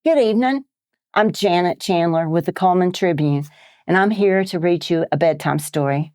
Good evening. I'm Janet Chandler with the Cullman Tribune, and I'm here to read you a bedtime story.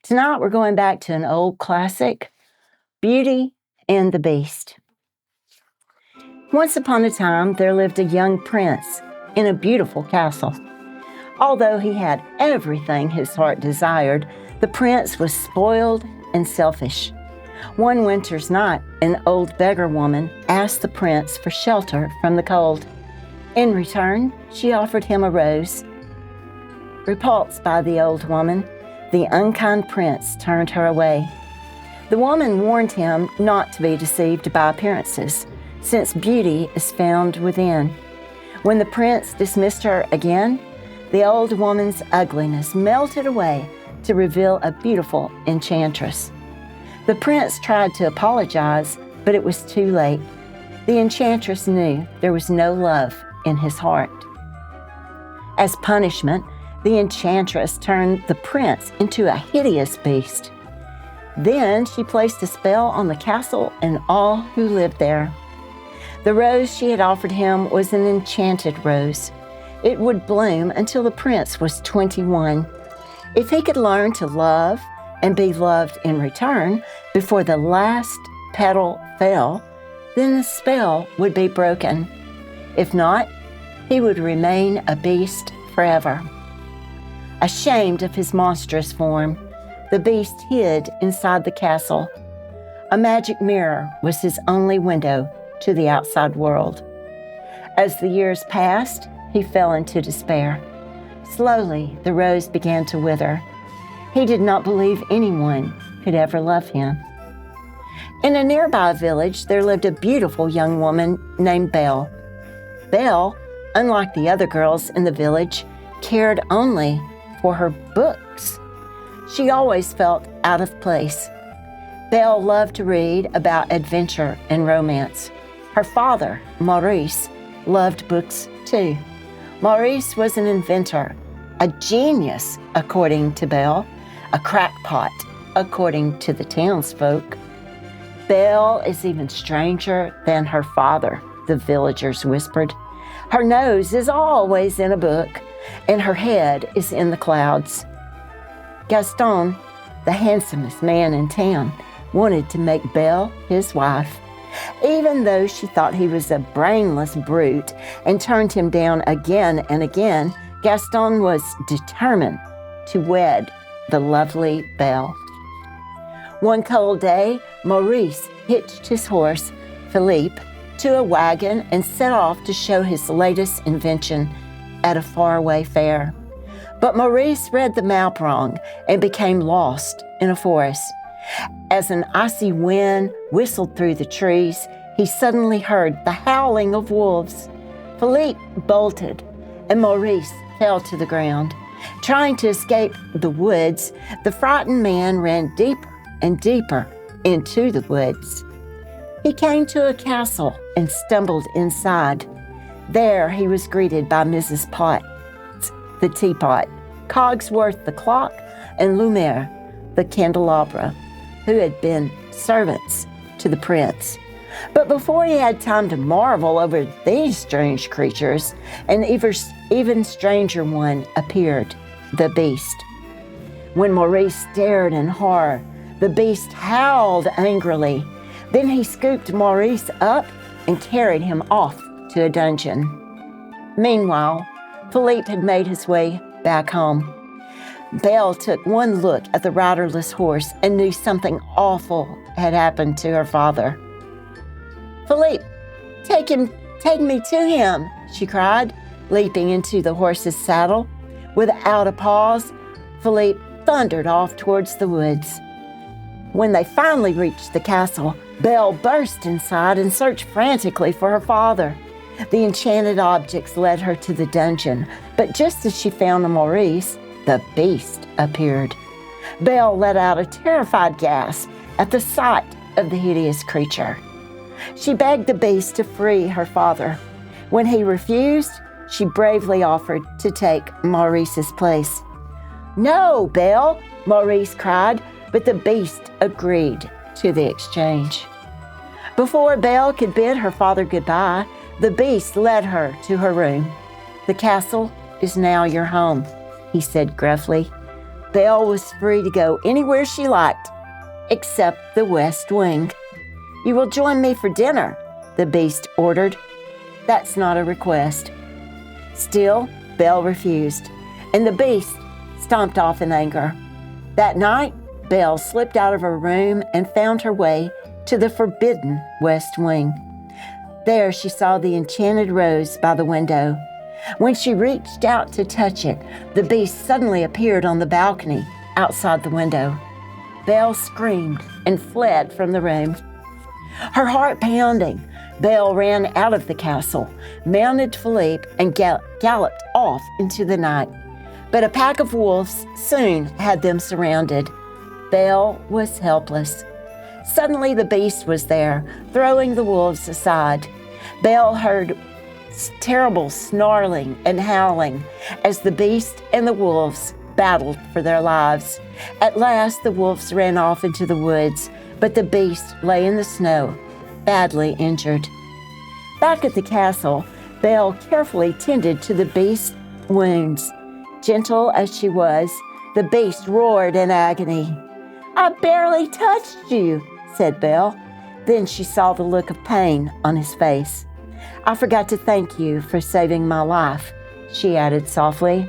Tonight we're going back to an old classic, Beauty and the Beast. Once upon a time, there lived a young prince in a beautiful castle. Although he had everything his heart desired, the prince was spoiled and selfish. One winter's night, an old beggar woman asked the prince for shelter from the cold. In return, she offered him a rose. Repulsed by the old woman, the unkind prince turned her away. The woman warned him not to be deceived by appearances, since beauty is found within. When the prince dismissed her again, the old woman's ugliness melted away to reveal a beautiful enchantress. The prince tried to apologize, but it was too late. The enchantress knew there was no love in his heart. As punishment, the enchantress turned the prince into a hideous beast. Then she placed a spell on the castle and all who lived there. The rose she had offered him was an enchanted rose. It would bloom until the prince was 21. If he could learn to love and be loved in return before the last petal fell, then the spell would be broken. If not, he would remain a beast forever. Ashamed of his monstrous form, the beast hid inside the castle. A magic mirror was his only window to the outside world. As the years passed, he fell into despair. Slowly, the rose began to wither. He did not believe anyone could ever love him. In a nearby village, there lived a beautiful young woman named Belle. Belle, unlike the other girls in the village, cared only for her books. She always felt out of place. Belle loved to read about adventure and romance. Her father, Maurice, loved books too. Maurice was an inventor, a genius, according to Belle, a crackpot, according to the townsfolk. Belle is even stranger than her father, the villagers whispered. Her nose is always in a book, and her head is in the clouds. Gaston, the handsomest man in town, wanted to make Belle his wife. Even though she thought he was a brainless brute and turned him down again and again, Gaston was determined to wed the lovely Belle. One cold day, Maurice hitched his horse, Philippe, to a wagon and set off to show his latest invention at a faraway fair. But Maurice read the map wrong and became lost in a forest. As an icy wind whistled through the trees, he suddenly heard the howling of wolves. Philippe bolted, and Maurice fell to the ground. Trying to escape the woods, the frightened man ran deeper and deeper into the woods. He came to a castle and stumbled inside. There he was greeted by Mrs. Potts, the teapot, Cogsworth, the clock, and Lumiere, the candelabra, who had been servants to the prince. But before he had time to marvel over these strange creatures, an even stranger one appeared, the beast. When Maurice stared in horror, the beast howled angrily. Then he scooped Maurice up and carried him off to a dungeon. Meanwhile, Philippe had made his way back home. Belle took one look at the riderless horse and knew something awful had happened to her father. Philippe, take me to him, she cried, leaping into the horse's saddle. Without a pause, Philippe thundered off towards the woods. When they finally reached the castle, Belle burst inside and searched frantically for her father. The enchanted objects led her to the dungeon, but just as she found Maurice, the beast appeared. Belle let out a terrified gasp at the sight of the hideous creature. She begged the beast to free her father. When he refused, she bravely offered to take Maurice's place. "No, Belle," Maurice cried, but the beast agreed to the exchange. Before Belle could bid her father goodbye, The beast led her to her room. "The castle is now your home," he said gruffly. Belle was free to go anywhere she liked, except the West Wing. "You will join me for dinner," the beast ordered. "That's not a request." Still, Belle refused, and the beast stomped off in anger. That night, Belle slipped out of her room and found her way to the forbidden West Wing. There she saw the enchanted rose by the window. When she reached out to touch it, the beast suddenly appeared on the balcony outside the window. Belle screamed and fled from the room. Her heart pounding, Belle ran out of the castle, mounted Philippe, and galloped off into the night. But a pack of wolves soon had them surrounded. Belle was helpless. Suddenly the beast was there, throwing the wolves aside. Belle heard terrible snarling and howling as the beast and the wolves battled for their lives. At last, the wolves ran off into the woods, but the beast lay in the snow, badly injured. Back at the castle, Belle carefully tended to the beast's wounds. Gentle as she was, the beast roared in agony. "I barely touched you," said Belle. Then she saw the look of pain on his face. "I forgot to thank you for saving my life," she added softly.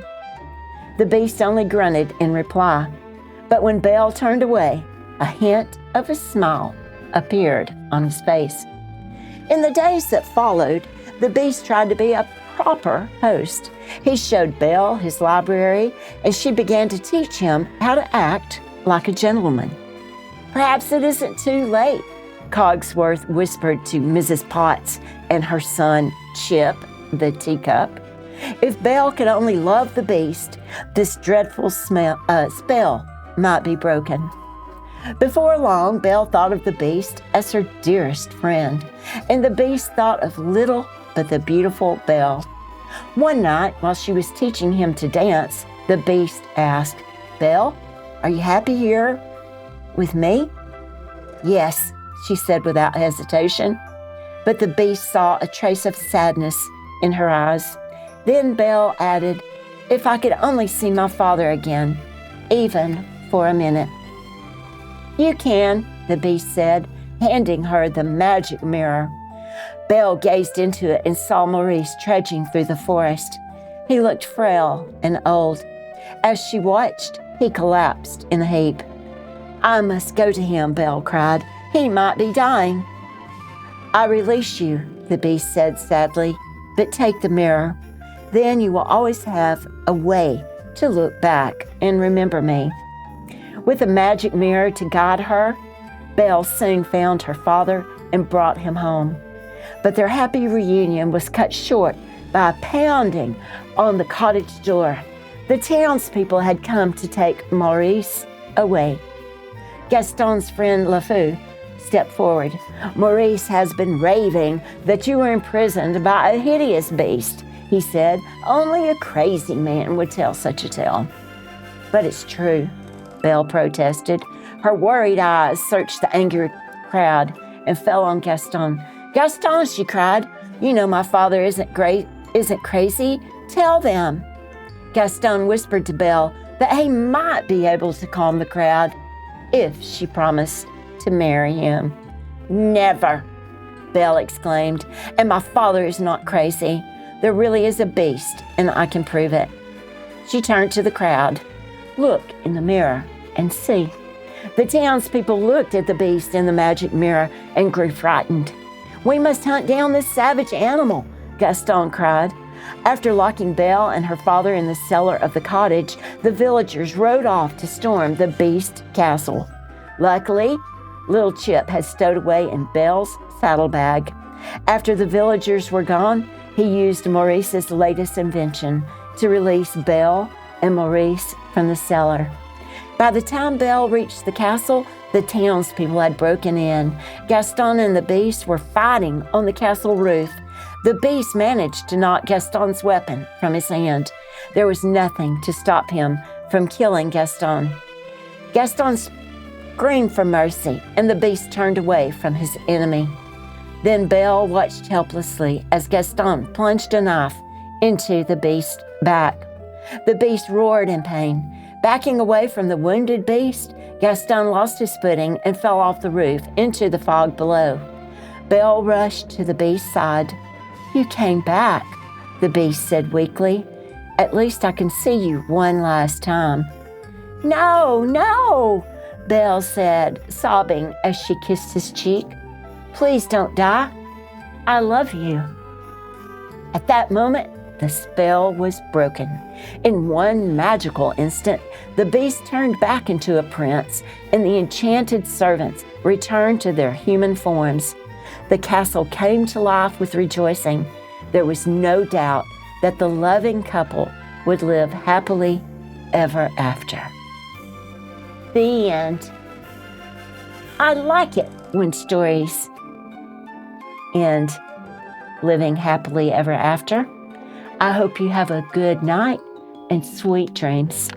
The beast only grunted in reply, but when Belle turned away, a hint of a smile appeared on his face. In the days that followed, the beast tried to be a proper host. He showed Belle his library, and she began to teach him how to act like a gentleman. "Perhaps it isn't too late," Cogsworth whispered to Mrs. Potts and her son, Chip, the teacup. If Belle could only love the beast, this dreadful spell might be broken. Before long, Belle thought of the beast as her dearest friend, and the beast thought of little but the beautiful Belle. One night, while she was teaching him to dance, the beast asked, "Belle, are you happy here with me?" "Yes," she said without hesitation. But the beast saw a trace of sadness in her eyes. Then Belle added, "If I could only see my father again, even for a minute." "You can," the beast said, handing her the magic mirror. Belle gazed into it and saw Maurice trudging through the forest. He looked frail and old. As she watched, he collapsed in a heap. "I must go to him," Belle cried. "He might be dying." "I release you," the beast said sadly, "but take the mirror. Then you will always have a way to look back and remember me." With a magic mirror to guide her, Belle soon found her father and brought him home. But their happy reunion was cut short by a pounding on the cottage door. The townspeople had come to take Maurice away. Gaston's friend LeFou stepped forward. "Maurice has been raving that you were imprisoned by a hideous beast," he said. "Only a crazy man would tell such a tale." "But it's true," Belle protested. Her worried eyes searched the angry crowd and fell on Gaston. "Gaston," she cried, "you know my father isn't crazy. Tell them." Gaston whispered to Belle that he might be able to calm the crowd if she promised to marry him. "Never," Belle exclaimed, "and my father is not crazy. There really is a beast, and I can prove it." She turned to the crowd. "Look in the mirror and see." The townspeople looked at the beast in the magic mirror and grew frightened. "We must hunt down this savage animal," Gaston cried. After locking Belle and her father in the cellar of the cottage, the villagers rode off to storm the beast castle. Luckily, little Chip had stowed away in Belle's saddlebag. After the villagers were gone, he used Maurice's latest invention to release Belle and Maurice from the cellar. By the time Belle reached the castle, the townspeople had broken in. Gaston and the beast were fighting on the castle roof. The beast managed to knock Gaston's weapon from his hand. There was nothing to stop him from killing Gaston. Gaston screamed for mercy, and the beast turned away from his enemy. Then Belle watched helplessly as Gaston plunged a knife into the beast's back. The beast roared in pain. Backing away from the wounded beast, Gaston lost his footing and fell off the roof into the fog below. Belle rushed to the beast's side. "You came back," the beast said weakly. "At least I can see you one last time." "No, no," Belle said, sobbing as she kissed his cheek. "Please don't die. I love you." At that moment, the spell was broken. In one magical instant, the beast turned back into a prince, and the enchanted servants returned to their human forms. The castle came to life with rejoicing. There was no doubt that the loving couple would live happily ever after. The end. I like it when stories end living happily ever after. I hope you have a good night and sweet dreams.